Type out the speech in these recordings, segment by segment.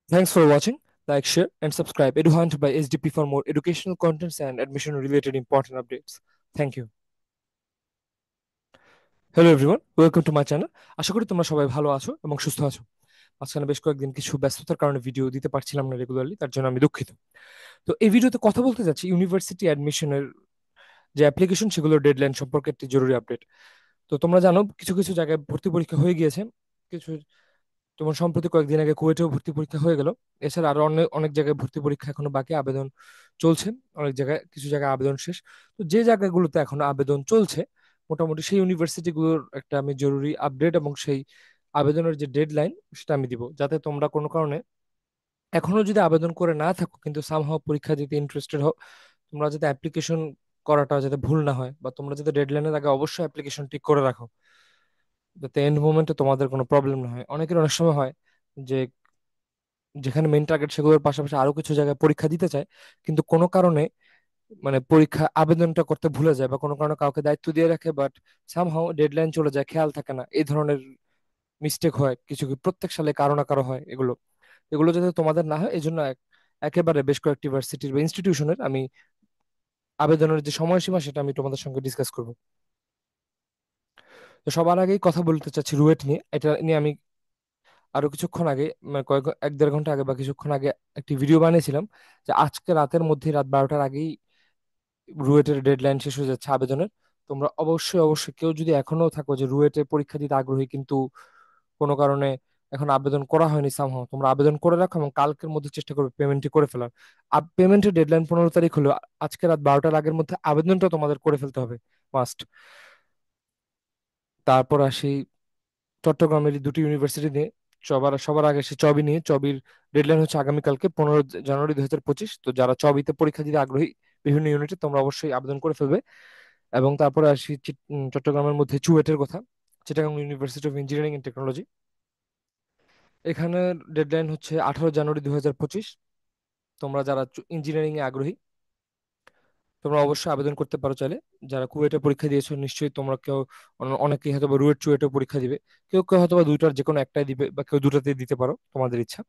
Thanks for watching. Like, share, and subscribe. EduHunt by SDP for more educational contents and admission-related important updates. Thank you. Hello everyone, welcome to my channel. আশা করি তোমরা সবাই ভালো আছো এবং সুস্থ আছো। মাঝখানে বেশ কয়েকদিন কিছু ব্যস্ততার কারণে ভিডিও দিতে পারছিলাম না রেগুলারলি, তার জন্য আমি দুঃখিত। তো এই ভিডিওতে কথা বলতে যাচ্ছি ইউনিভার্সিটি অ্যাডমিশনের যে অ্যাপ্লিকেশন সেগুলোর ডেডলাইন সম্পর্কে একটি জরুরি আপডেট। তো তোমরা জানো কিছু কিছু জায়গায় ভর্তি পরীক্ষা হয়ে গিয়েছে, কিছু যেমন সম্প্রতি কয়েকদিন আগে কুয়েটেও ভর্তি পরীক্ষা হয়ে গেল। এছাড়া আরো অনেক অনেক জায়গায় ভর্তি পরীক্ষা এখনো বাকি, আবেদন চলছে। অনেক জায়গায়, কিছু জায়গায় আবেদন শেষ। তো যে জায়গাগুলোতে এখনো আবেদন চলছে, মোটামুটি সেই ইউনিভার্সিটিগুলোর একটা আমি জরুরি আপডেট এবং সেই আবেদনের যে ডেডলাইন সেটা আমি দিব, যাতে তোমরা কোনো কারণে এখনো যদি আবেদন করে না থাকো কিন্তু সামহাও পরীক্ষা দিতে ইন্টারেস্টেড হও, তোমরা যাতে অ্যাপ্লিকেশন করাটা যাতে ভুল না হয়, বা তোমরা যাতে ডেডলাইনের আগে অবশ্যই অ্যাপ্লিকেশন ঠিক করে রাখো, যাতে এন্ড মোমেন্টে তোমাদের কোনো প্রবলেম না হয়। অনেকের অনেক সময় হয় যে যেখানে মেইন টার্গেট সেগুলোর পাশাপাশি আরো কিছু জায়গায় পরীক্ষা দিতে চায়, কিন্তু কোনো কারণে মানে পরীক্ষা আবেদনটা করতে ভুলে যায়, বা কোনো কারণে কাউকে দায়িত্ব দিয়ে রাখে, বাট সামহাও ডেডলাইন চলে যায়, খেয়াল থাকে না। এই ধরনের মিস্টেক হয় কিছু প্রত্যেক সালে কারো না কারো হয়। এগুলো এগুলো যাতে তোমাদের না হয় এই জন্য একেবারে বেশ কয়েকটি ভার্সিটির বা ইনস্টিটিউশনের আমি আবেদনের যে সময়সীমা সেটা আমি তোমাদের সঙ্গে ডিসকাস করবো। তো সবার আগেই কথা বলতে চাচ্ছি রুয়েট নিয়ে। এটা নিয়ে আমি আরো কিছুক্ষণ আগে, মানে কয়েক এক দেড় ঘন্টা আগে বা কিছুক্ষণ আগে একটি ভিডিও বানিয়েছিলাম, যে আজকে রাতের মধ্যে, রাত 12টার আগেই রুয়েটের ডেডলাইন শেষ হয়ে যাচ্ছে আবেদনের। তোমরা অবশ্যই অবশ্যই কেউ যদি এখনো থাকো যে রুয়েটে পরীক্ষা দিতে আগ্রহী কিন্তু কোনো কারণে এখন আবেদন করা হয়নি, সামহাও তোমরা আবেদন করে রাখো এবং কালকের মধ্যে চেষ্টা করবে পেমেন্টটি করে ফেলার। পেমেন্টের ডেডলাইন 15 তারিখ হলো, আজকে রাত 12টার আগের মধ্যে আবেদনটা তোমাদের করে ফেলতে হবে, মাস্ট। তারপর আসি চট্টগ্রামের এই দুটি ইউনিভার্সিটি নিয়ে। সবার সবার আগে সে চবি নিয়ে। চবির ডেডলাইন হচ্ছে আগামীকালকে 15 জানুয়ারি 2025। তো যারা চবিতে পরীক্ষা দিতে আগ্রহী বিভিন্ন ইউনিটে, তোমরা অবশ্যই আবেদন করে ফেলবে। এবং তারপরে আসি চট্টগ্রামের মধ্যে চুয়েটের কথা, Chittagong university of engineering and technology. এখানে ডেডলাইন হচ্ছে 18 জানুয়ারি 2025। তোমরা যারা ইঞ্জিনিয়ারিং এ আগ্রহী তোমরা অবশ্যই আবেদন করতে পারো চাইলে। যারা কুয়েটে পরীক্ষা দিয়েছো নিশ্চয়ই তোমরা কেউ, অনেকেই হয়তো বা রুয়েট চুয়েটে পরীক্ষা দিবে, কেউ কেউ হয়তো বা দুইটার যে কোনো একটাই দিবে, বা কেউ দুটাতে দিতে পারো, তোমাদের ইচ্ছা।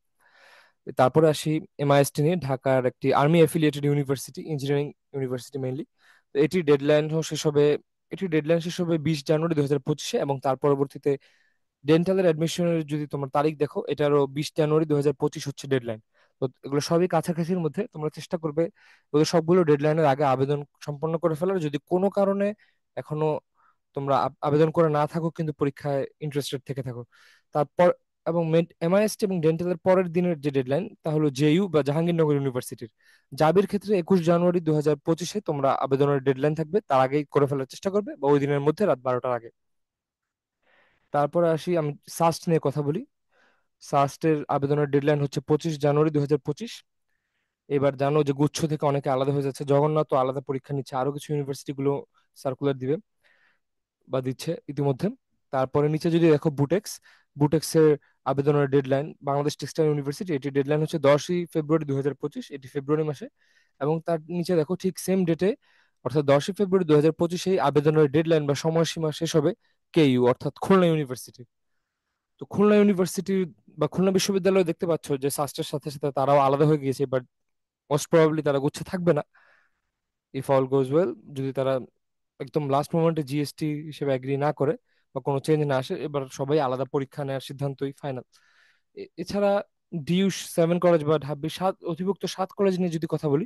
তারপরে আসি এমআইএসটি নিয়ে, ঢাকার একটি army affiliated university, engineering university mainly. তো এটির ডেডলাইন শেষ হবে 20 জানুয়ারি 2025-এ। এবং তার পরবর্তীতে ডেন্টালের অ্যাডমিশনের যদি তোমার তারিখ দেখো, এটারও 20 জানুয়ারি 2025 হচ্ছে ডেডলাইন। তো এগুলো সবই কাছাকাছির মধ্যে, তোমরা চেষ্টা করবে ওদের সবগুলো ডেডলাইনের আগে আবেদন সম্পন্ন করে ফেলার। যদি কোনো কারণে এখনো তোমরা আবেদন করে না থাকো কিন্তু পরীক্ষায় ইন্টারেস্টেড থেকে থাকো, তারপর এবং এমআইএসটি এবং ডেন্টালের পরের দিনের যে ডেডলাইন তা হলো জেইউ বা জাহাঙ্গীরনগর ইউনিভার্সিটির। জাবির ক্ষেত্রে 21 জানুয়ারি 2025-এ তোমরা আবেদনের ডেডলাইন থাকবে, তার আগেই করে ফেলার চেষ্টা করবে, বা ওই দিনের মধ্যে রাত 12টার আগে। তারপরে আসি, আমি সাস্ট নিয়ে কথা বলি। সাস্টের আবেদনের ডেডলাইন হচ্ছে 25 জানুয়ারি 2025। এবার জানো যে গুচ্ছ থেকে অনেকে আলাদা হয়ে যাচ্ছে, জগন্নাথ আলাদা পরীক্ষা নিচ্ছে, আরো কিছু ইউনিভার্সিটি গুলো সার্কুলার দিবে বা দিচ্ছে ইতিমধ্যে। তারপরে নিচে যদি দেখো বুটেক্স, বুটেক্সের আবেদনের ডেডলাইন, বাংলাদেশ টেক্সটাইল ইউনিভার্সিটি, এটি ডেডলাইন হচ্ছে 10ই ফেব্রুয়ারি 2025, এটি ফেব্রুয়ারি মাসে। এবং তার নিচে দেখো ঠিক সেম ডেটে, অর্থাৎ 10ই ফেব্রুয়ারি 2025 এই আবেদনের ডেডলাইন বা সময়সীমা শেষ হবে কেইউ অর্থাৎ খুলনা ইউনিভার্সিটি। তো খুলনা ইউনিভার্সিটি বা খুলনা বিশ্ববিদ্যালয় দেখতে পাচ্ছ যে সাস্টের সাথে সাথে তারাও আলাদা হয়ে গিয়েছে, বাট মোস্ট প্রবাবলি তারা গুচ্ছে থাকবে না, ইফ অল গোজ ওয়েল। যদি তারা একদম লাস্ট মোমেন্টে জিএসটি হিসেবে এগ্রি না করে বা কোনো চেঞ্জ না আসে, এবার সবাই আলাদা পরীক্ষা নেওয়ার সিদ্ধান্তই ফাইনাল। এছাড়া ডিউ 7 কলেজ বা ঢাবি অধিভুক্ত 7 কলেজ নিয়ে যদি কথা বলি,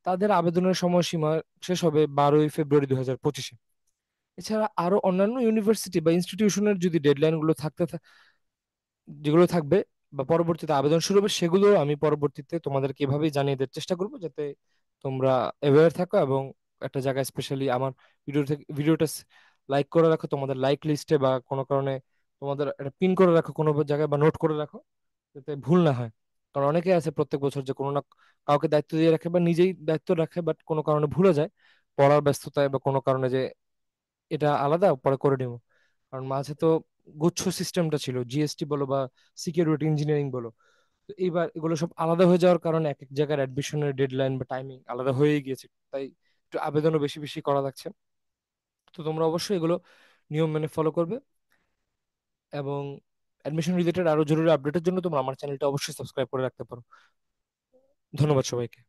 তাদের আবেদনের সময়সীমা শেষ হবে 12ই ফেব্রুয়ারি 2025-এ। এছাড়া আরো অন্যান্য ইউনিভার্সিটি বা ইনস্টিটিউশনের যদি ডেডলাইন গুলো যেগুলো থাকবে বা পরবর্তীতে আবেদন শুরু হবে, সেগুলো আমি পরবর্তীতে তোমাদেরকে এভাবেই জানিয়ে দেওয়ার চেষ্টা করবো, যাতে তোমরা অ্যাওয়্যার থাকো। এবং একটা জায়গায় স্পেশালি আমার ভিডিওটা লাইক করে রাখো তোমাদের লাইক লিস্টে, বা কোনো কারণে তোমাদের একটা পিন করে রাখো কোনো জায়গায়, বা নোট করে রাখো, যাতে ভুল না হয়। কারণ অনেকে আছে প্রত্যেক বছর যে কোনো না কাউকে দায়িত্ব দিয়ে রাখে বা নিজেই দায়িত্ব রাখে, বাট কোনো কারণে ভুলে যায়, পড়ার ব্যস্ততায় বা কোনো কারণে, যে এটা আলাদা পরে করে নিব। কারণ মাঝে তো গুচ্ছ সিস্টেমটা ছিল, জিএসটি বলো বা সিকিউরিটি ইঞ্জিনিয়ারিং বলো। তো এইবার এগুলো সব আলাদা হয়ে যাওয়ার কারণে এক এক জায়গার অ্যাডমিশনের ডেডলাইন বা টাইমিং আলাদা হয়ে গিয়েছে, তাই একটু আবেদনও বেশি বেশি করা লাগছে। তো তোমরা অবশ্যই এগুলো নিয়ম মেনে ফলো করবে। এবং অ্যাডমিশন রিলেটেড আরো জরুরি আপডেটের জন্য তোমরা আমার চ্যানেলটা অবশ্যই সাবস্ক্রাইব করে রাখতে পারো। ধন্যবাদ সবাইকে।